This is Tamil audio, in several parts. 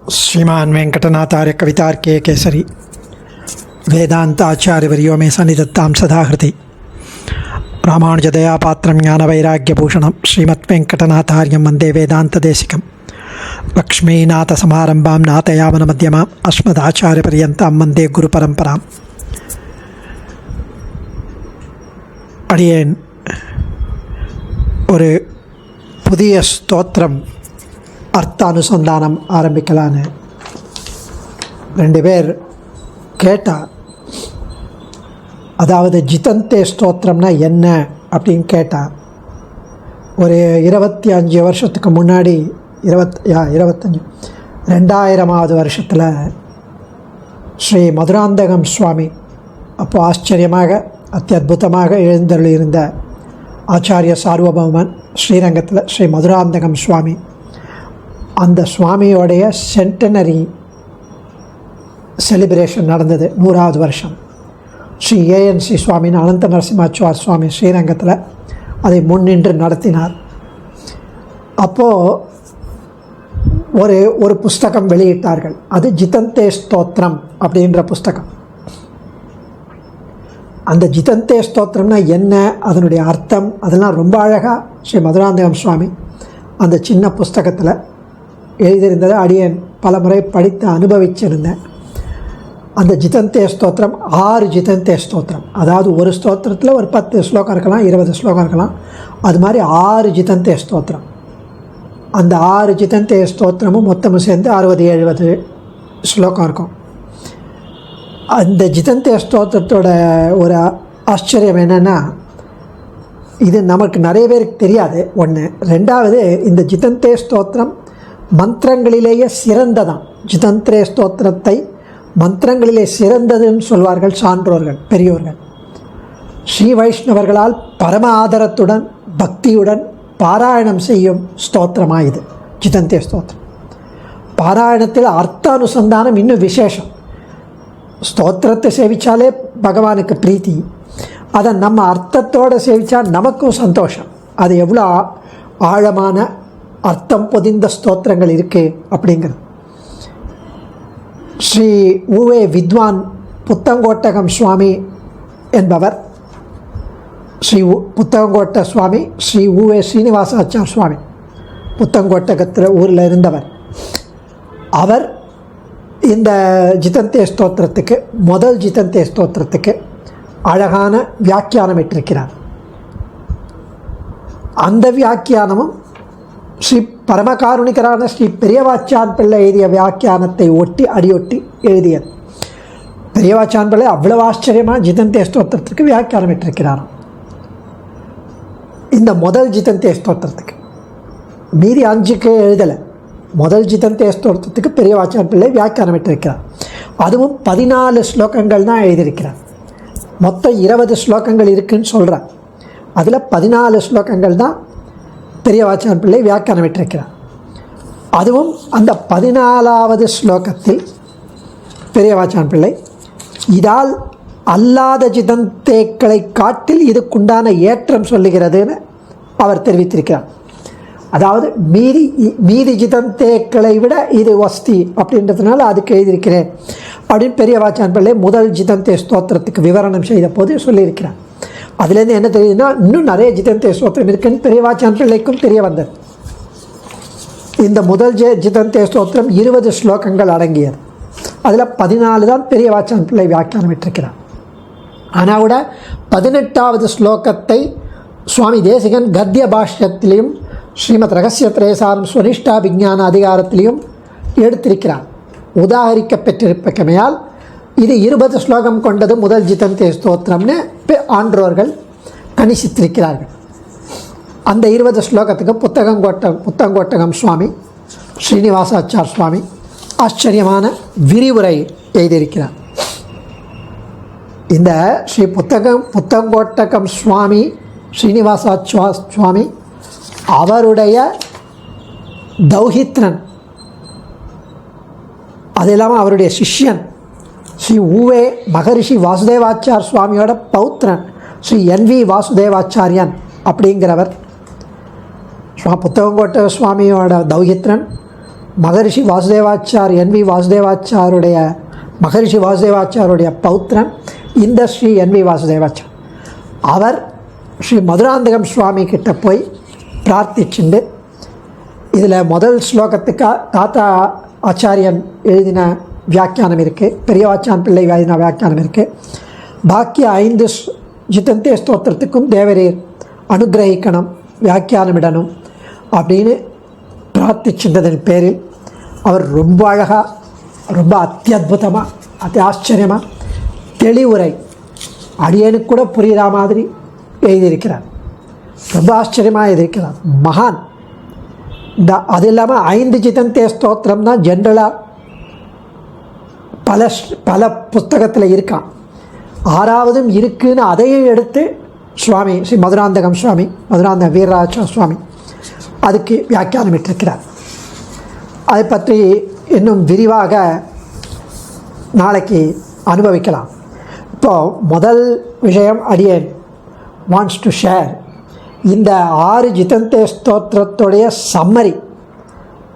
श्रीमान वेंकटनाथार्य कवितार्के केसरी वेदांताचार्यवर्यो मे सन्निधत्तां सदा हृदि रामानुजदयापात्रं ज्ञानवैराग्यभूषणं श्रीमद्वेंकटनाथार्यं वन्दे वेदान्तदेशिकं लक्ष्मीनाथसमारम्भां नाथयामनमध्यमाम् अस्मदाचार्यपर्यन्तां वन्दे गुरुपरम्पराम्. அடியேன் ஒரு புதிய ஸ்தோத்திரம் அர்த்தானுசந்தானம் ஆரம்பிக்கலான்னு ரெண்டு பேர் கேட்டா. அதாவது ஜிதந்தே ஸ்தோத்திரம்னா என்ன அப்படின்னு கேட்டால், ஒரு 25 வருஷத்துக்கு முன்னாடி 2000வது வருஷத்தில் ஸ்ரீ மதுராந்தகம் சுவாமி அப்போ ஆச்சரியமாக அத்தியுதமாக எழுந்தருளியிருந்த ஆச்சாரிய சார்வபௌமன் ஸ்ரீரங்கத்தில் ஸ்ரீ மதுராந்தகம் சுவாமி, அந்த சுவாமியோடைய சென்டனரி செலிப்ரேஷன் நடந்தது. 100வது வருஷம் ஸ்ரீ ஏஎன்சி சுவாமின்னு அனந்த நரசிம்மாச்சார் சுவாமி ஸ்ரீரங்கத்தில் அதை முன்னின்று நடத்தினார். அப்போது ஒரு புஸ்தகம் வெளியிட்டார்கள். அது ஜிதந்தே ஸ்தோத்திரம் அப்படின்ற புஸ்தகம். அந்த ஜிதந்தே ஸ்தோத்திரம்னா என்ன, அதனுடைய அர்த்தம், அதெல்லாம் ரொம்ப அழகாக ஸ்ரீ மதுராந்தகம் சுவாமி அந்த சின்ன புஸ்தகத்தில் எழுதியிருந்ததை அடியேன் பல முறை படித்து அனுபவிச்சிருந்தேன். அந்த ஜிதந்தே ஸ்தோத்திரம் 6 ஜிதந்தே ஸ்தோத்திரம், அதாவது ஒரு ஸ்தோத்திரத்தில் ஒரு 10 ஸ்லோகம் இருக்கலாம், 20 ஸ்லோகம் இருக்கலாம், அது மாதிரி 6 ஜிதந்தே ஸ்தோத்திரம். அந்த 6 ஜிதந்தே ஸ்தோத்திரமும் மொத்தமும் சேர்ந்து 60-70 ஸ்லோகம் இருக்கும். அந்த ஜிதந்தே ஸ்தோத்திரத்தோட ஒரு ஆச்சரியம் என்னென்னா, இது நமக்கு நிறைய பேருக்கு தெரியாது ஒன்று. ரெண்டாவது, இந்த ஜிதந்தே ஸ்தோத்திரம் மந்திரங்களிலேயே சிறந்ததான். ஜிதந்தே ஸ்தோத்திரத்தை மந்திரங்களிலே சிறந்ததுன்னு சொல்வார்கள் சான்றோர்கள், பெரியோர்கள். ஸ்ரீ வைஷ்ணவர்களால் பரம ஆதரத்துடன் பக்தியுடன் பாராயணம் செய்யும் ஸ்தோத்திரமாக இது ஜிதந்தே ஸ்தோத்திரம். பாராயணத்தில் அர்த்தானுசந்தானம் இன்னும் விசேஷம். ஸ்தோத்திரத்தை சேவித்தாலே பகவானுக்கு பிரீத்தி, அதை நம்ம அர்த்தத்தோடு சேவித்தா நமக்கும் சந்தோஷம். அது எவ்வளோ ஆழமான அர்த்தம் பொதிந்த ஸ்தோத்திரங்கள் இருக்குது அப்படிங்கிறது. ஸ்ரீ உவே வித்வான் புத்தங்கோட்டகம் சுவாமி என்பவர், ஸ்ரீ புத்தங்கோட்ட சுவாமி ஸ்ரீ உவே ஸ்ரீனிவாசாச்சார் சுவாமி புத்தங்கோட்டகத்தில் ஊரில் இருந்தவர். அவர் இந்த ஜிதந்தே ஸ்தோத்திரத்துக்கு, முதல் ஜிதந்தே ஸ்தோத்திரத்துக்கு அழகான வியாக்கியானம் இட்டிருக்கிறார். அந்த வியாக்கியானமும் ஸ்ரீ பரமகாருணிகரான ஸ்ரீ பெரியவாச்சான் பிள்ளை எழுதிய வியாக்கியானத்தை அடியொட்டி எழுதியது. பெரியவாச்சான் பிள்ளை அவ்வளவு ஆச்சரியமாக ஜிதந்தே ஸ்தோத்திரத்துக்கு வியாக்கியானம் இட்டிருக்கிறாராம். இந்த முதல் ஜிதந்தே ஸ்தோத்திரத்துக்கு, மீதி 5க்கு எழுதலை. முதல் ஜிதந்தே ஸ்தோத்திரத்துக்கு பெரியவாச்சான் பிள்ளை வியாக்கியானம் இட்டிருக்கிறார். அதுவும் 14 ஸ்லோகங்கள் தான் எழுதியிருக்கிறார். மொத்தம் 20 ஸ்லோகங்கள் இருக்குதுன்னு சொல்கிறார். அதில் 14 ஸ்லோகங்கள் தான் பெரியவாச்சான் பிள்ளை வியாக்கியானம் இட்டிருக்கிறார். அதுவும் அந்த 14வது ஸ்லோகத்தில் பெரியவாச்சான் பிள்ளை இதால் அல்லாத ஜிதந்தேக்களை காட்டில் இதுக்குண்டான ஏற்றம் சொல்லுகிறதுன்னு அவர் தெரிவித்திருக்கிறார். அதாவது மீதி ஜிதந்தேக்களை விட இது வஸ்தி அப்படின்றதுனால அதுக்கு எழுதியிருக்கிறேன் அப்படின்னு பெரியவாச்சான் பிள்ளை முதல் ஜிதந்தே ஸ்தோத்திரத்துக்கு விவரணம் செய்த போது சொல்லியிருக்கிறார். அதுலேருந்து என்ன தெரியுதுன்னா, இன்னும் நிறைய ஜிதந்தே ஸ்தோத்திரம் இருக்குன்னு பெரியவாச்சான் பிள்ளைக்கும் தெரிய வந்தது. இந்த முதல் ஜிதந்தே ஸ்தோத்திரம் 20 ஸ்லோகங்கள் அடங்கியது. அதில் 14 தான் பெரியவாச்சான் பிள்ளை வியாக்கியானம் விட்டிருக்கிறார். ஆனால் கூட 18வது ஸ்லோகத்தை சுவாமி தேசிகன் கத்திய பாஷ்யத்திலையும் ஸ்ரீமத் ரகசிய திரேசாரம் ஸ்வனிஷ்டா விஞ்ஞான அதிகாரத்திலையும் எடுத்திருக்கிறார். உதாகரிக்க பெற்றிருப்பமையால் இது 20 ஸ்லோகம் கொண்டது முதல் ஜிதந்தே ஸ்தோத்திரம்னு ஆன்றோர்கள் கணிசித்திருக்கிறார்கள். அந்த 20 ஸ்லோகத்துக்கு புத்தங்கோட்டகம் சுவாமி ஸ்ரீனிவாசாச்சார் சுவாமி ஆச்சரியமான விரிவுரை எழுதியிருக்கிறார். இந்த ஸ்ரீ புத்தங்கோட்டகம் சுவாமி ஸ்ரீனிவாசாச்சார் சுவாமி அவருடைய தௌஹித்ரன், அது இல்லாமல் அவருடைய சிஷ்யன் ஸ்ரீ உவே மகரிஷி வாசுதேவாச்சார் சுவாமியோட பௌத்திரன் ஸ்ரீ NV வாசுதேவாச்சாரியன் அப்படிங்கிறவர் புத்தகங்கோட்ட சுவாமியோட தௌஹித்ரன் மகரிஷி வாசுதேவாச்சார் NV வாசுதேவாச்சாருடைய மகரிஷி வாசுதேவாச்சாருடைய பௌத்திரன் இந்த ஸ்ரீ NV வாசுதேவாச்சார். அவர் ஸ்ரீ மதுராந்தகம் சுவாமி கிட்ட போய் பிரார்த்திச்சுண்டு இதில் முதல் ஸ்லோகத்துக்கு தாத்தா ஆச்சாரியன் எழுதின வியாக்கியானம் இருக்குது, பெரியவாச்சான் பிள்ளை எழுதின வியாக்கியானம் இருக்குது. பாக்கி 5 ஜிதந்தே ஸ்தோத்திரத்துக்கும் தேவரீர் அனுகிரகிக்கணும், வியாக்கியானமிடணும் அப்படின்னு பிரார்த்திச்சின்றதன் பேரில் அவர் ரொம்ப அழகாக, ரொம்ப அத்தியுதமாக, அதி ஆச்சரியமாக தெளிவுரை அடியனுக்கு கூட புரிகிற மாதிரி எழுதியிருக்கிறார். ரொம்ப ஆச்சரியமாக எழுதியிருக்கிறார். மகான். அது இல்லாமல் 5 ஜிதந்தே ஸ்தோத்திரம் தான் ஜென்ரலாக பல புஸ்தகத்தில் இருக்கான். 6வதும் இருக்குன்னு அதையும் எடுத்து சுவாமி ஸ்ரீ மதுராந்தகம் சுவாமி, மதுராந்தக வீரராஜ சுவாமி அதுக்கு வியாக்கியானம் இட்டிருக்கிறார். அதை பற்றி இன்னும் விரிவாக நாளைக்கு அனுபவிக்கலாம். இப்போது முதல் விஷயம் அடியேன் வாண்ட்ஸ் டு ஷேர் இந்த 6 ஜிதந்தே ஸ்தோத்திரத்துடைய சம்மரி,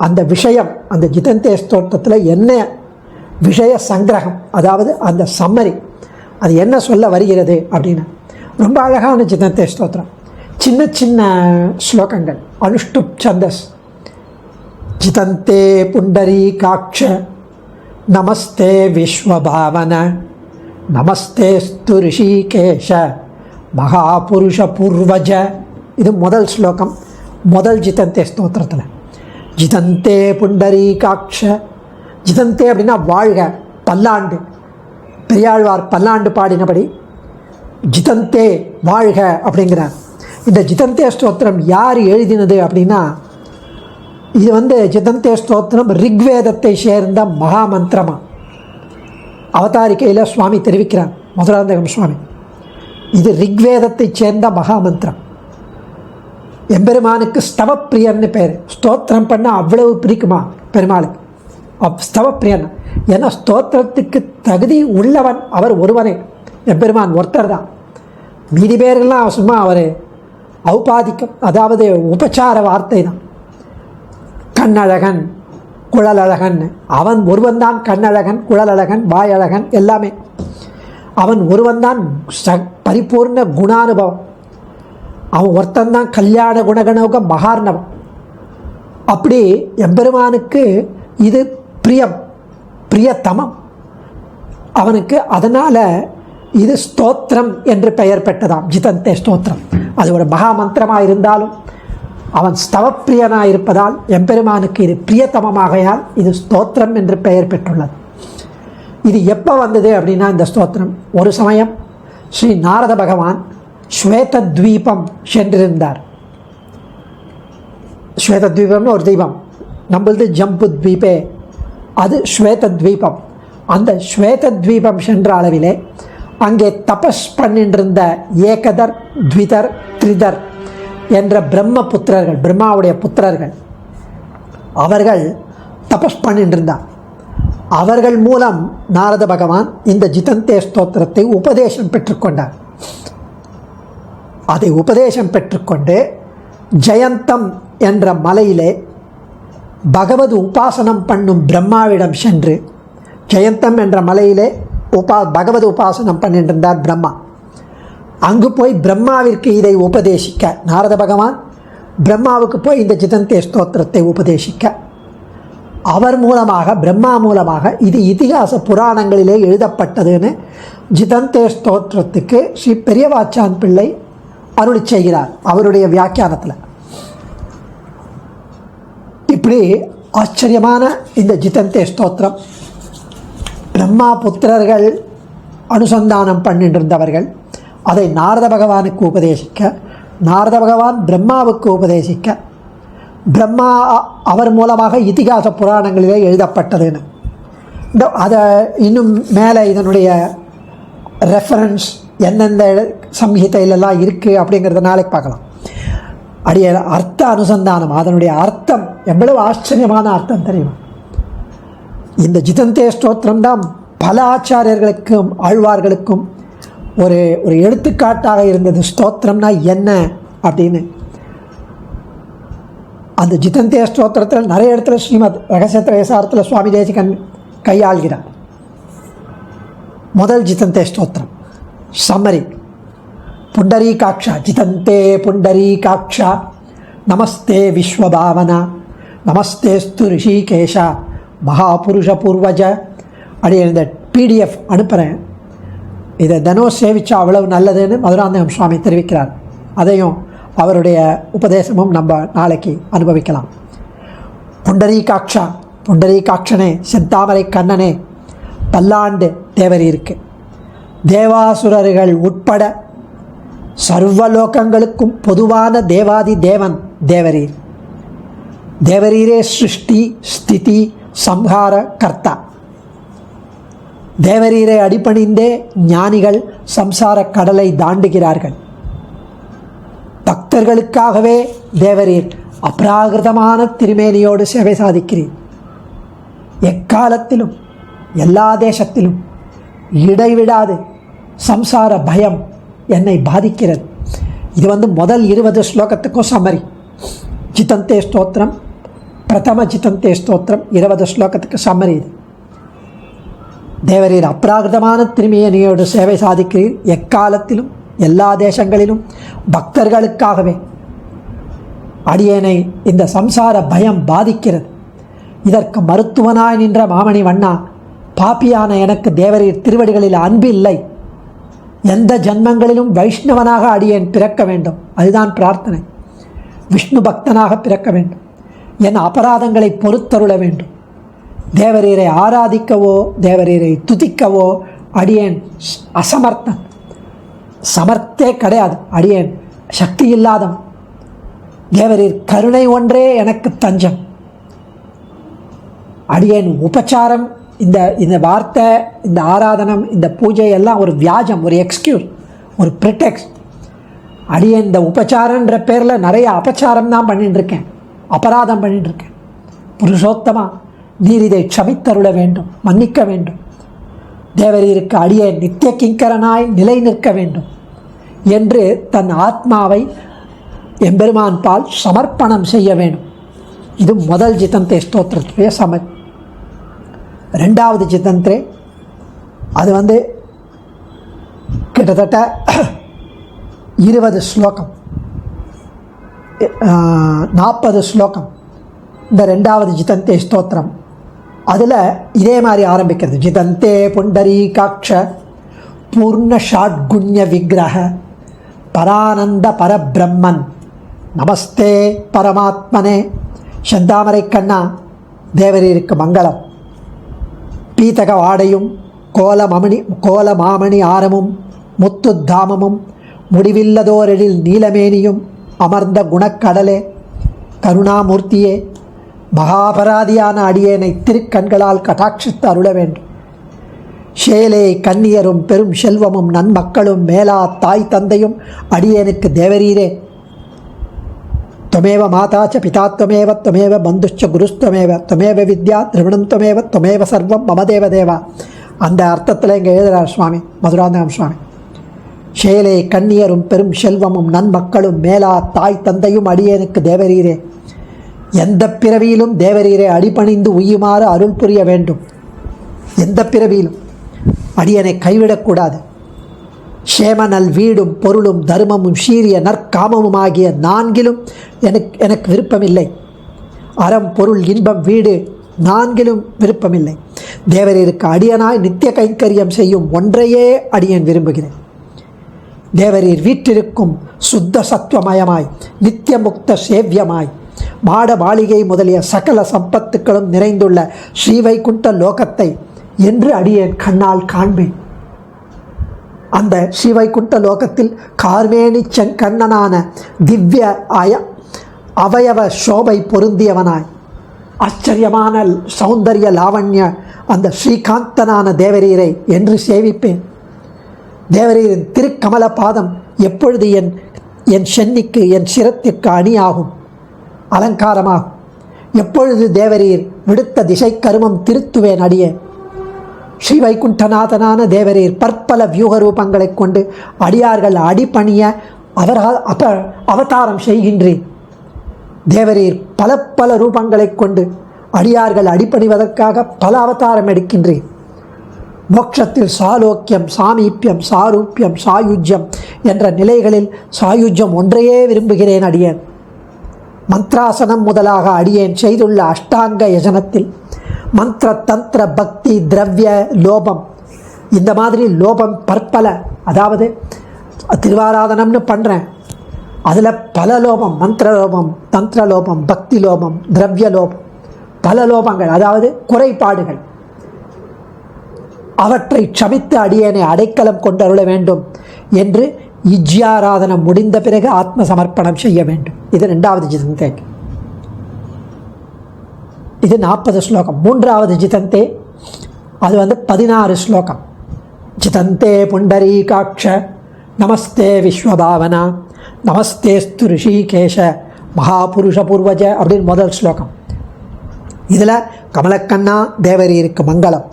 அந்த விஷயம், அந்த ஜிதந்தே ஸ்தோத்திரத்தில் என்ன விஷய சங்கிரகம், அதாவது அந்த சம்மரி, அது என்ன சொல்ல வருகிறது அப்படின்னு. ரொம்ப அழகான ஜிதந்தே ஸ்தோத்திரம், சின்ன சின்ன ஸ்லோகங்கள், அனுஷ்டுப் சந்தஸ். ஜிதந்தே புண்டரீகாட்ச நமஸ்தே விஸ்வபாவன நமஸ்தே ஸ்து ரிஷிகேஷ மகாபுருஷ பூர்வஜ. இது முதல் ஸ்லோகம் முதல் ஜிதந்தே ஸ்தோத்திரத்தில். ஜிதந்தே புண்டரீகாட்ச, ஜிதந்தே அப்படின்னா வாழ்க, பல்லாண்டு. பெரியாழ்வார் பல்லாண்டு பாடினபடி ஜிதந்தே வாழ்க அப்படிங்கிறார். இந்த ஜிதந்தே ஸ்தோத்திரம் யார் எழுதினது அப்படின்னா, இது ஜிதந்தே ஸ்தோத்திரம் ரிக்வேதத்தை சேர்ந்த மகாமந்திரமா அவதாரிக்கையில் சுவாமி தெரிவிக்கிறார், மதுராந்தகம் சுவாமி. இது ரிக்வேதத்தை சேர்ந்த மகாமந்திரம். எம்பெருமானுக்கு ஸ்தவப்பிரியன்னு பேர். ஸ்தோத்திரம் பண்ண அவ்வளவு பிடிக்குமா பெருமாளுக்கு, ஸ்தவப்பிரியன். ஏன்னா ஸ்தோத்திரத்துக்கு தகுதி உள்ளவன் அவர் ஒருவனே, எம்பெருமான் ஒருத்தர் தான். மீதி பேர்கள்லாம் சும்மா அவர் ஔபாதிக்கம், அதாவது உபச்சார வார்த்தை தான். கண்ணழகன், குழலழகன், அவன் ஒருவன்தான் கண்ணழகன், குழலழகன், வாயழகன், எல்லாமே அவன் ஒருவன்தான். பரிபூர்ண குணானுபவம். அவன் ஒருத்தன்தான் கல்யாண குணகணோக மகார்ணவம். அப்படி எம்பெருமானுக்கு இது பிரியம், பிரியத்தமம் அவனுக்கு. அதனால் இது ஸ்தோத்திரம் என்று பெயர் பெற்றதாம், ஜிதந்தே ஸ்தோத்திரம். அது ஒரு மகாமந்திரமாக இருந்தாலும் அவன் ஸ்தவப்பிரியனாக இருப்பதால் எம்பெருமானுக்கு இது பிரியத்தமமாகையால் இது ஸ்தோத்திரம் என்று பெயர் பெற்றுள்ளது. இது எப்போ வந்தது அப்படின்னா, இந்த ஸ்தோத்திரம் ஒரு சமயம் ஸ்ரீ நாரத பகவான் ஸ்வேதத்வீபம் சென்றிருந்தார். ஸ்வேதத்வீபம்னு ஒரு தீபம், நம்மளது ஜம்பு தீபே, அது ஸ்வேதத்வீபம். அந்த ஸ்வேதத்வீபம் சென்ற அளவிலே அங்கே தபஸ் பண்ணின்றிருந்த ஏகதர், த்விதர், த்ரிதர் என்ற பிரம்மபுத்திரர்கள், பிரம்மாவுடைய புத்திரர்கள், அவர்கள் தபஸ் பண்ணின்றிருந்தார். அவர்கள் மூலம் நாரத பகவான் இந்த ஜிதந்தே ஸ்தோத்திரத்தை உபதேசம் பெற்றுக்கொண்டார். அதை உபதேசம் பெற்றுக்கொண்டு ஜெயந்தம் என்ற மலையிலே பகவத் உபாசனம் பண்ணும் பிரம்மாவிடம் சென்று, ஜெயந்தம் என்ற மலையிலே பகவத் உபாசனம் பண்ணின்றிருந்தார் பிரம்மா. அங்கு போய் பிரம்மாவிற்கு இதை உபதேசிக்க, நாரத பகவான் பிரம்மாவுக்கு போய் இந்த ஜிதந்தே ஸ்தோத்திரத்தை உபதேசிக்க, அவர் மூலமாக, பிரம்மா மூலமாக இது இதிகாச புராணங்களிலே எழுதப்பட்டதுன்னு ஜிதந்தே ஸ்தோத்திரத்துக்கு ஸ்ரீ பெரியவாச்சான் பிள்ளை அருளி செய்கிறார் அவருடைய வியாக்கியானத்தில். இப்படி ஆச்சரியமான இந்த ஜிதந்தே ஸ்தோத்திரம் பிரம்மா புத்திரர்கள் அனுசந்தானம் பண்ணின்றிருந்தவர்கள் அதை நாரத பகவானுக்கு உபதேசிக்க, நாரத பகவான் பிரம்மாவுக்கு உபதேசிக்க, பிரம்மா அவர் மூலமாக இதிகாச புராணங்களிலே எழுதப்பட்டதுன்னு. அதை இன்னும் மேலே இதனுடைய ரெஃபரன்ஸ் எந்தெந்த சம்ஹிதையிலெல்லாம் இருக்குது அப்படிங்கிறத நாளைக்கு பார்க்கலாம். அடிய அர்த்த அனுசந்தானம், அதனுடைய அர்த்தம் எவ்வளவு ஆச்சரியமான அர்த்தம் தெரியுமா? இந்த ஜிதந்தே ஸ்தோத்திரம் தான் பல ஆச்சாரியர்களுக்கும் ஆழ்வார்களுக்கும் ஒரு ஒரு எடுத்துக்காட்டாக இருந்தது. ஸ்தோத்திரம்னா என்ன அப்படின்னு அந்த ஜிதந்தே ஸ்தோத்திரத்தில் நிறைய இடத்துல ஸ்ரீமத் ரகசியத்திரேசாரத்தில் சுவாமி தேசிகன் கையாள்கிறார். முதல் ஜிதந்தே ஸ்தோத்திரம் சம்மரி. புண்டரீகாட்சா ஜிதந்தே புண்டரீகாட்சா நமஸ்தே விஸ்வபாவனா நமஸ்தேஸ்து ரிஷிகேஷா மகாபுருஷ பூர்வஜ. அப்படியே இந்த PDF அனுப்புகிறேன். இதை தினம் சேவிச்சா அவ்வளவு நல்லதுன்னு மதுராந்தகம் சுவாமி தெரிவிக்கிறார். அதையும் அவருடைய உபதேசமும் நம்ம நாளைக்கு அனுபவிக்கலாம். புண்டரீகாட்சா, புண்டரீகாட்சனே, செந்தாமரை கண்ணனே, பல்லாண்டு தேவரீருக்கு, தேவாசுரர்கள் உட்பட சர்வலோகங்களுக்கும் பொதுவான தேவாதி தேவன் தேவரீர். தேவரீரே சிருஷ்டி ஸ்திதி சம்ஹார கர்த்தா. தேவரீரை அடிபணிந்தே ஞானிகள் சம்சார கடலை தாண்டுகிறார்கள். பக்தர்களுக்காகவே தேவரீர் அப்ராகிருதமான திருமேனியோடு சேவை சாதிக்கிறீர். எக்காலத்திலும் எல்லா தேசத்திலும் இடைவிடாது சம்சார பயம் என்னை பாதிக்கிறது. இது முதல் 20 ஸ்லோகத்துக்கும் சம்மரி. ஜிதந்தே ஸ்தோத்திரம், பிரதம ஜிதந்தே ஸ்தோத்திரம் 20 ஸ்லோகத்துக்கு சம்மரி. இது தேவரீர் அப்ராகிருதமான திருமேனியோடு சேவை சாதிக்கிறீர். எக்காலத்திலும் எல்லா தேசங்களிலும் பக்தர்களுக்காகவே. அடியேனை இந்த சம்சார பயம் பாதிக்கிறது. இதற்கு மருத்துவனாய் நின்ற மாமணி வண்ணா, பாப்பியான எனக்கு தேவரீர் திருவடிகளில் அன்பு இல்லை. எந்த ஜன்மங்களிலும் வைஷ்ணவனாக அடியேன் பிறக்க வேண்டும், அதுதான் பிரார்த்தனை. விஷ்ணு பக்தனாக பிறக்க வேண்டும். என் அபராதங்களை பொறுத்தருள வேண்டும். தேவரீரை ஆராதிக்கவோ தேவரீரை துதிக்கவோ அடியேன் அசமர்த்தன். சமர்த்தே கிடையாது, அடியேன் சக்தி இல்லாதவன். தேவரீர் கருணை ஒன்றே எனக்கு தஞ்சம். அடியேன் உபச்சாரம், இந்த வார்த்தை, இந்த ஆராதனம், இந்த பூஜை எல்லாம் ஒரு வியாஜம், ஒரு எக்ஸ்கியூஸ், ஒரு ப்ரிடெக்ஸ்ட். அடியேன் இந்த உபச்சாரன்ற பேரில் நிறைய அபச்சாரம் தான் பண்ணிட்டுருக்கேன், அபராதம் பண்ணிட்டுருக்கேன். புருஷோத்தமா, நீர் இதை க்ஷமித்தருள வேண்டும், மன்னிக்க வேண்டும். தேவரீருக்கு அடியேன் நித்திய கிங்கரனாய் நிலை நிற்க வேண்டும் என்று தன் ஆத்மாவை எம்பெருமான் பால் சமர்ப்பணம் செய்ய வேண்டும். இது முதல் ஜிதந்தே ஸ்தோத்திரத்துடைய சமர். ரெண்டாவது ஜிதந்தே அது கிட்டத்தட்ட 20 ஸ்லோகம், 40 ஸ்லோகம். இந்த ரெண்டாவது ஜிதந்தே ஸ்தோத்திரம் அதில் இதே மாதிரி ஆரம்பிக்கிறது. ஜிதந்தே புண்டரீகாட்ச பூர்ண ஷாட்குண்ய விக்கிரக பரானந்த பரபிரம்மன் நமஸ்தே பரமாத்மனே. செந்தாமரை கண்ணா, தேவரீருக்கு மங்களம். பீதக வாடையும் கோல மாமணி ஆரமும் முத்துத்தாமமும் முடிவில்லதோரெழில் நீலமேனியும் அமர்ந்த குணக்கடலே, கருணாமூர்த்தியே, மகாபராதியான அடியேனை திருக்கண்களால் கட்டாட்சித்து அருள வேண்டும். ஷேலே கன்னியரும் பெரும் செல்வமும் நன்மக்களும் மேலா தாய் தந்தையும் அடியேனுக்கு தேவரீரே. त्वमेव माता च पिता त्वमेव त्वमेव बन्धुश्च गुरुस्त्वमेव त्वमेव विद्या द्रविणं त्वमेव त्वमेव सर्वं मम देव देवा. அந்த அர்த்தத்தில் இங்கே எழுதுகிறார் சுவாமி மதுராந்தகம் சுவாமி. ஷேலே கன்னியரும் பெரும் செல்வமும் நன்மக்களும் மேலா தாய் தந்தையும் அடியேனுக்கு தேவரீரே. எந்த பிறவியிலும் தேவரீரை அடிபணிந்து உய்யுமாறு அருள் புரிய வேண்டும். எந்த பிறவியிலும் அடியனை கைவிடக்கூடாது. ஷேமநல் வீடும் பொருளும் தர்மமும் சீரிய நற்காமமும் ஆகிய நான்கிலும் எனக்கு விருப்பமில்லை. அறம் பொருள் இன்பம் வீடு நான்கிலும் விருப்பமில்லை. தேவரீருக்கு அடியனாய் நித்திய கைங்கரியம் செய்யும் ஒன்றையே அடியன் விரும்புகிறேன். தேவரீர் வீற்றிருக்கும் சுத்த சத்துவமயமாய் நித்திய முக்த சேவியமாய் மாட மாளிகை முதலிய சகல சம்பத்துக்களும் நிறைந்துள்ள ஸ்ரீவைகுண்ட லோகத்தை என்று அடியேன் கண்ணால் காண்பேன். அந்த ஸ்ரீவைகுண்ட லோகத்தில் கார்மேனி செங்கண்ணனான திவ்ய அவயவ சோபை பொருந்தியவனாய் ஆச்சரியமான சௌந்தர்ய லாவண்ய அந்த ஸ்ரீகாந்தனான தேவரீரை என்று சேவிப்பேன். தேவரீரின் திருக்கமல பாதம் எப்பொழுது என் சென்னிக்கு என் சிரத்திற்கு அணியாகும், அலங்காரமாகும். எப்பொழுது தேவரீர் விடுத்த திசை கருமம் திருத்துவேன் அடியேன். ஸ்ரீ வைகுண்டநாதனான தேவரீர் பற்பல வியூக ரூபங்களை கொண்டு அடியார்கள் அடிபணிய அவதாரம் செய்கின்றேன். தேவரீர் பல பல ரூபங்களை கொண்டு அடியார்கள் அடிபணிவதற்காக பல அவதாரம் எடுக்கின்றேன். மோட்சத்தில் சாலோக்கியம், சாமீப்பியம், சாரூப்பியம், சாயுஜ்யம் என்ற நிலைகளில் சாயுஜ்யம் ஒன்றையே விரும்புகிறேன் அடியேன். மந்த்ராசனம் முதலாக அடியேன் செய்துள்ள அஷ்டாங்க யஜனத்தில் மந்திர தந்திர பக்தி திரவிய லோபம், இந்த மாதிரி லோபம் பற்பல, அதாவது திருவாராதனம்னு பண்ணுறேன், அதில் பல லோபம், மந்திர லோபம், தந்திர லோபம், பக்தி லோபம், திரவிய லோபம், பல லோபங்கள், அதாவது குறைபாடுகள், அவற்றை க்ஷமித்து அடியேனை அடைக்கலம் கொண்டருள வேண்டும் என்று இஜ்யாராதனம் முடிந்த பிறகு ஆத்ம சமர்ப்பணம் செய்ய வேண்டும். இது 2வது ஜிதந்தே. இது 40 ஸ்லோகம். 3வது ஜிதந்தே அது 16 ஸ்லோகம். ஜிதந்தே புண்டரீகாட்ச நமஸ்தே விஸ்வபாவனா நமஸ்தேஸ்து ரிஷிகேஷ மகாபுருஷ பூர்வஜ அப்படின்னு முதல் ஸ்லோகம். இதில் கமலக்கண்ணா தேவரீருக்கு மங்களம்,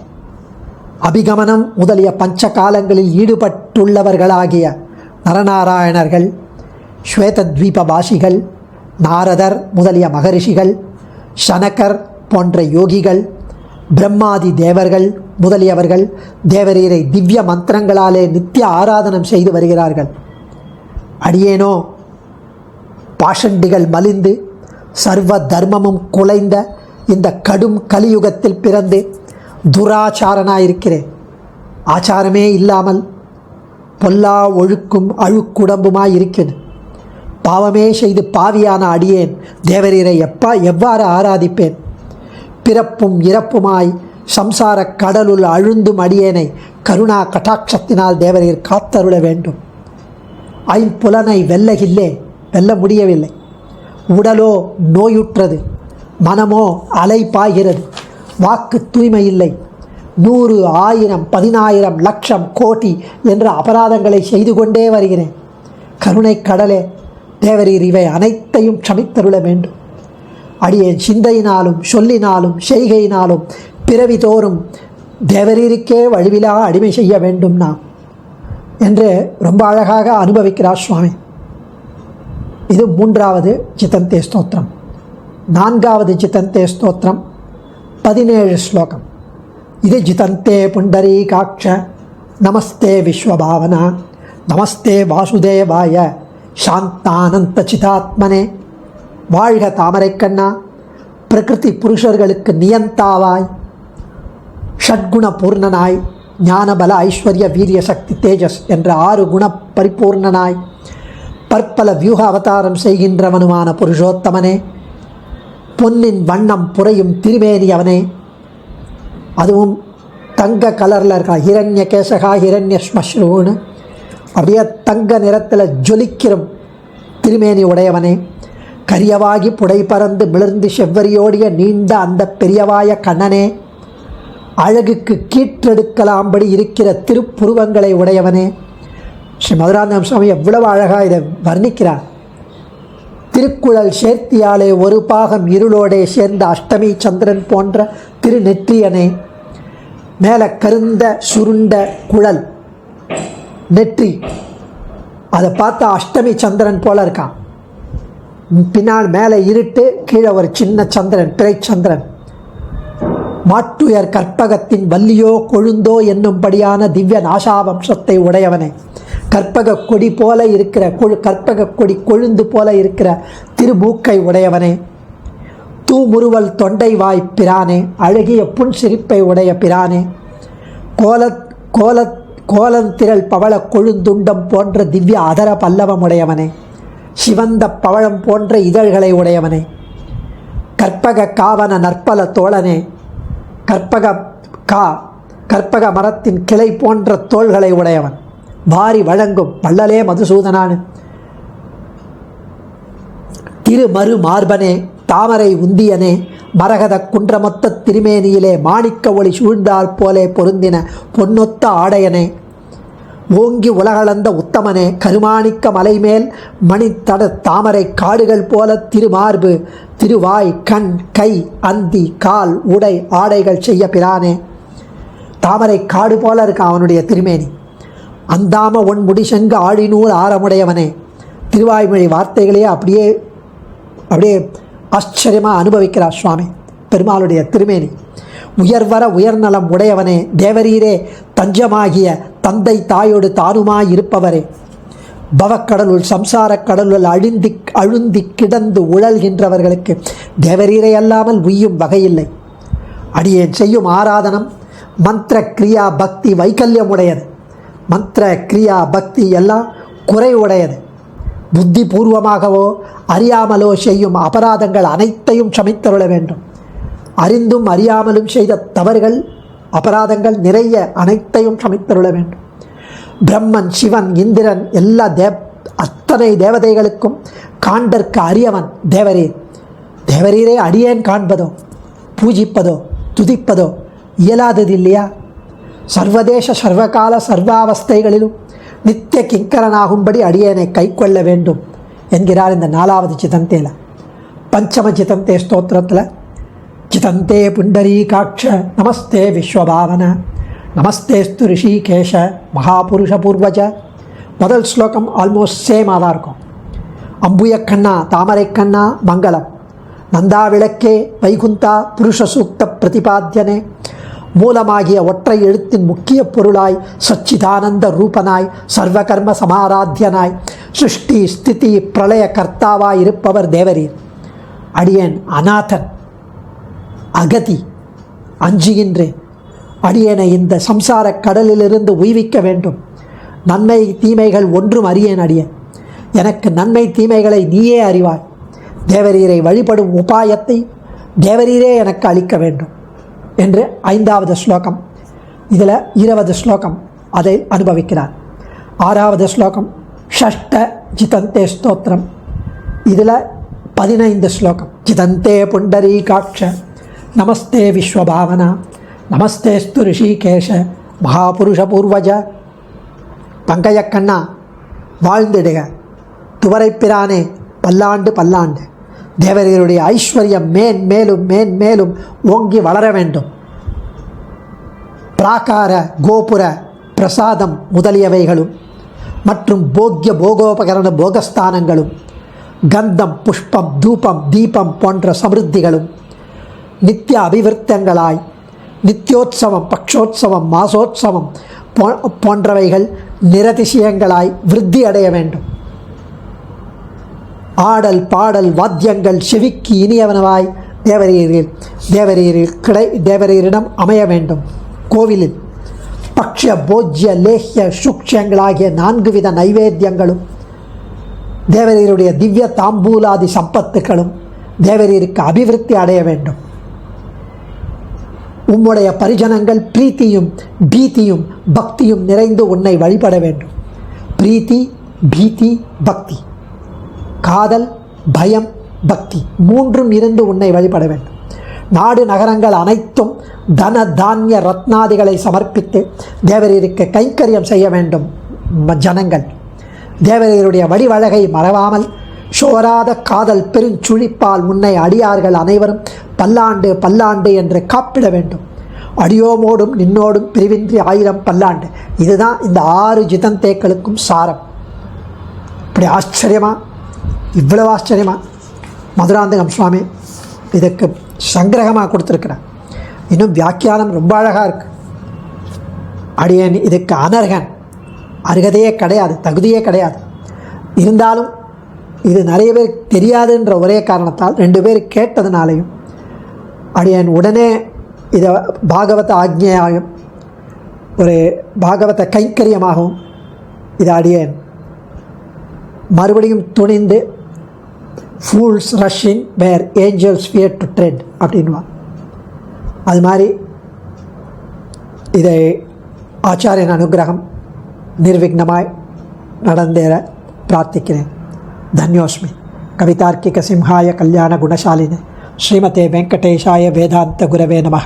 அபிகமனம் முதலிய பஞ்ச காலங்களில் ஈடுபட்டுள்ளவர்களாகிய நரநாராயணர்கள், ஸ்வேதத்வீபவாசிகள், நாரதர் முதலிய மகரிஷிகள், சனகர் போன்ற யோகிகள், பிரம்மாதி தேவர்கள் முதலியவர்கள் தேவரீரை திவ்ய மந்திரங்களாலே நித்திய ஆராதனம் செய்து வருகிறார்கள். அடியேனோ பாஷண்டிகள் மலிந்து சர்வ தர்மமும் குலைந்த இந்த கடும் கலியுகத்தில் பிறந்து துராச்சாரனாயிருக்கிறேன். ஆச்சாரமே இல்லாமல் பொல்லா ஒழுக்கும் அழுக்குடம்புமாய் இருக்கிறது. பாவமே செய்து பாவியான அடியேன் தேவரீரை எவ்வாறு ஆராதிப்பேன்? பிறப்பும் இறப்புமாய் சம்சார கடலுள் அழுந்தும் அடியேனை கருணா கட்டாட்சத்தினால் தேவரீர் காத்தருள வேண்டும். ஐம்புலனை வெல்ல முடியவில்லை. உடலோ நோயுற்றது, மனமோ அலை பாய்கிறது, வாக்கு தூய்மை இல்லை. 100, 1000, 10000, லட்சம், கோடி என்ற அபராதங்களை செய்து கொண்டே வருகிறேன். கருணை கடலே தேவரீர் இவை அனைத்தையும் க்ஷமித்தருள வேண்டும். அடியேன் சிந்தையினாலும் சொல்லினாலும் செய்கையினாலும் பிறவி தோறும் தேவரீருக்கே வழிவிலா அடிமை செய்ய வேண்டும் நாம் என்று ரொம்ப அழகாக அனுபவிக்கிறார் சுவாமி. இது 3வது ஜிதந்தே ஸ்தோத்திரம். 4வது ஜிதந்தே ஸ்தோத்திரம் 17 ஸ்லோகம். இது ஜிதந்தே புண்டரீகாட்ச நமஸ்தே விஸ்வபாவனா நமஸ்தே வாசுதேவாய சாந்தானந்த சிதாத்மனே. வாழ்க தாமரைக்கண்ணா, பிரகிருதி புருஷர்களுக்கு நியந்தாவாய், ஷட்குண பூர்ணனாய், ஞானபல ஐஸ்வர்ய வீரிய சக்தி தேஜஸ் என்ற 6 குண பரிபூர்ணனாய், பற்பல வியூக அவதாரம் செய்கின்றவனுமான புருஷோத்தமனே, பொன்னின் வண்ணம் புரையும் திருமேனி அவனே, அதுவும் தங்க கலரில் இருக்கா, ஹிரண்ய கேசகா ஹிரண்ய ஸ்மஸ்ரூன்னு அப்படியே தங்க நிறத்தில் ஜொலிக்கிற திருமேனி உடையவனே, கரியவாகி புடை பறந்து மிளர்ந்து செவ்வரியோடிய நீண்ட அந்த பெரியவாய கண்ணனே, அழகுக்கு கீற்றெடுக்கலாம்படி இருக்கிற திருப்புருவங்களை உடையவனே. ஸ்ரீ மதுராந்தகம் சுவாமி எவ்வளவு அழகாக இதை வர்ணிக்கிறார். திருக்குழல் சேர்த்தியாலே ஒரு பாகம் இருளோடே சேர்ந்த அஷ்டமி சந்திரன் போன்ற திருநெற்றியனே, மேலே கருந்த சுருண்ட குழல் நெற்றி, அதை பார்த்தா அஷ்டமி சந்திரன் போல இருக்கான். பின்னால் மேலே இருட்டு, கீழே ஒரு சின்ன சந்திரன், பிறைச்சந்திரன். மாட்டுயர் கற்பகத்தின் வல்லியோ கொழுந்தோ என்னும்படியான திவ்ய நாசாவம்சத்தை உடையவனே, கற்பக கொடி போல இருக்கிற கற்பக கொடி கொழுந்து போல இருக்கிற திருமூக்கை உடையவனே, தூமுறுவல் தொண்டை வாய் பிரானே, அழகிய புன் சிரிப்பை உடைய பிரானே, கோலந்திரள் பவள கொழுந்துண்டம் போன்ற திவ்ய அதர பல்லவம் உடையவனே, சிவந்த பவழம் போன்ற இதழ்களை உடையவனே, கற்பக காவன நற்பல தோழனே, கற்பக மரத்தின் கிளை போன்ற தோள்களை உடையவன், வாரி வழங்கும் வள்ளலே மதுசூதனானு, திருமறு மார்பனே, தாமரை உந்தியனே, மரகத குன்றமொத்த திருமேனியிலே மாணிக்க ஒளி சூழ்ந்தால் போலே பொருந்தின பொன்னொத்த ஆடையனே, ஓங்கி உலகளந்த உத்தமனே, கருமாணிக்க மலைமேல் மணித்தட தாமரை காடுகள் போல திருமார்பு, திருவாய், கண், கை, அந்தி, கால், உடை, ஆடைகள் செய்ய பிரானே, தாமரை காடு போல இருக்க அவனுடைய திருமேனி. அந்தாம ஒன் முடிசெங்கு ஆழிநூல் ஆரமுடையவனே, திருவாய்மொழி வார்த்தைகளே அப்படியே ஆச்சரியமாக அனுபவிக்கிறார் சுவாமி பெருமாளுடைய திருமேனி. உயர்வர உயர்நலம் உடையவனே, தேவரீரே தஞ்சமாகிய தந்தை தாயோடு தானுமாய் இருப்பவரே, பவக்கடலுள் சம்சாரக் கடலுள் அழுந்தி கிடந்து உழல்கின்றவர்களுக்கு தேவரீரை அல்லாமல் உய்யும் வகையில்லை. அடியேன் செய்யும் ஆராதனம் மந்திர கிரியா பக்தி வைக்கல்யமுடையது. மந்திர கிரியா பக்தி எல்லாம் குறைவுடையது. புத்தி பூர்வமாகவோ அறியாமலோ செய்யும் அபராதங்கள் அனைத்தையும் சமைத்தருள வேண்டும். அறிந்தும் அறியாமலும் செய்த தவறுகள் அபராதங்கள் நிறைய அனைத்தையும் சமைத்தருள வேண்டும். பிரம்மன் சிவன் இந்திரன் எல்லா அத்தனை தேவதைகளுக்கும் காண்டற்கு அரியவன் தேவரீர். தேவரீரே அடியேன் காண்பதோ பூஜிப்பதோ துதிப்பதோ இயலாதது இல்லையா? சர்வதேச சர்வகால சர்வாவஸ்தைகளிலும் நித்திய கிங்கரனாகும்படி அடியேனை கை கொள்ள வேண்டும் என்கிறார் இந்த 4வது சிதந்தேல. பஞ்சம சிதந்தே ஸ்தோத்திரத்தில் சிதந்தே புண்டரீகாட்ச நமஸ்தே விஸ்வபாவன நமஸ்தேஸ்து ரிஷிகேஷ மகாபுருஷ பூர்வஜ. முதல் ஸ்லோகம் ஆல்மோஸ்ட் சேமாக தான் இருக்கும். அம்புயக்கண்ணா தாமரைக்கண்ணா மங்களம், நந்தா விளக்கே வைகுந்தா புருஷ சூக்த பிரதிபாத்தியனே, மூலமாகிய ஒற்றை எழுத்தின் முக்கிய பொருளாய் சச்சிதானந்த ரூபனாய் சர்வகர்ம சமாராத்தியனாய் சிருஷ்டி ஸ்திதி பிரளய கர்த்தாவாய் இருப்பவர் தேவரீர். அடியேன் அநாதன், அகதி, அஞ்சுகின்றேன். அடியேனை இந்த சம்சார கடலிலிருந்து உய்விக்க வேண்டும். நன்மை தீமைகள் ஒன்றும் அறியேன் அடியேன். எனக்கு நன்மை தீமைகளை நீயே அறிவாய். தேவரீரை வழிபடும் உபாயத்தை தேவரீரே எனக்கு அளிக்க வேண்டும் என்று 5வது ஸ்லோகம். இதில் 20 ஸ்லோகம் அதை அனுபவிக்கிறார். 6வது ஸ்லோகம் ஷஷ்ட ஜிதந்தே ஸ்தோத்திரம். இதில் 15 ஸ்லோகம். ஜிதந்தே புண்டரீகாட்ச நமஸ்தே விஸ்வபாவனா நமஸ்தேஸ்து ரிஷிகேஷ மகாபுருஷ பூர்வஜ. பங்கையக்கண்ணா வாழ்ந்திடுக, துவரைப்பிரானே பல்லாண்டு பல்லாண்டு. தேவரீருடைய ஐஸ்வர்யம் மேன்மேலும் மேன்மேலும் ஓங்கி வளர வேண்டும். பிராகார கோபுர பிரசாதம் முதலியவைகளும் மற்றும் போக்கிய போகோபகரண போகஸ்தானங்களும் கந்தம் புஷ்பம் தூபம் தீபம் போன்ற சமிருத்திகளும் நித்திய அபிவிருத்தங்களாய் நித்தியோத்சவம் பக்ஷோத்சவம் மாசோத்சவம் போன்றவைகள் நிரதிசயங்களாய் விருத்தி அடைய வேண்டும். ஆடல் பாடல் வாத்தியங்கள் செவிக்கு இனியவனவாய் தேவரீரிடம் அமைய வேண்டும். கோவிலில் பக்ஷ போஜ்ய லேஹ்ய சூக்ஷங்களாகிய 4 வித நைவேத்தியங்களும் தேவரீருடைய திவ்ய தாம்பூலாதி சம்பத்துக்களும் தேவரீருக்கு அபிவிருத்தி அடைய வேண்டும். உம்முடைய பரிஜனங்கள் பிரீத்தியும் பீதியும் பக்தியும் நிறைந்து உன்னை வழிபட வேண்டும். பிரீத்தி பீதி பக்தி, காதல் பயம் பக்தி 3ம் இருந்து உன்னை வழிபட வேண்டும். நாடு நகரங்கள் அனைத்தும் தன தானிய ரத்னாதிகளை சமர்ப்பித்து தேவரீருக்கு கைங்கரியம் செய்ய வேண்டும். ஜனங்கள் தேவரீருடைய வடிவழகை மறவாமல் சோராத காதல் பெருஞ்சுழிப்பால் முன்னை அடியார்கள் அனைவரும் பல்லாண்டு பல்லாண்டு என்று காப்பிட வேண்டும். அடியோமோடும் நின்னோடும் பிரிவின்றி 1000 பல்லாண்டு. இதுதான் இந்த 6 ஜிதந்தேக்களுக்கும் சாரம். இப்படி ஆச்சரியமாக, இவ்வளவு ஆச்சரியமாக மதுராந்தகம் சுவாமி இதுக்கு சங்கிரகமாக கொடுத்துருக்கிறார். இன்னும் வியாக்கியானம் ரொம்ப அழகாக இருக்குது. அடியேன் இதுக்கு அனர்கன், அருகதையே கிடையாது, தகுதியே கிடையாது. இருந்தாலும் இது நிறைய பேர் தெரியாதுன்ற ஒரே காரணத்தால் 2 பேர் கேட்டதுனாலையும் அடியேன் உடனே இதை பாகவத ஆக்ஞையாகவும் ஒரு பாகவத கைங்கரியமாகவும் இதை அடியேன் மறுபடியும் துணிந்து fools rushing where angels fear to tread அப்படின்வான். அது மாதிரி இதை ஆச்சாரியன் அனுகிரகம் நிர்விக்னமாய் நடந்தேற பிரார்த்திக்கிறேன். தன்யோஸ்மி. கவிதார்க்கிக சிம்ஹாய கல்யாண குணசாலினே ஸ்ரீமதே வெங்கடேஷாய வேதாந்த குரவே நமः.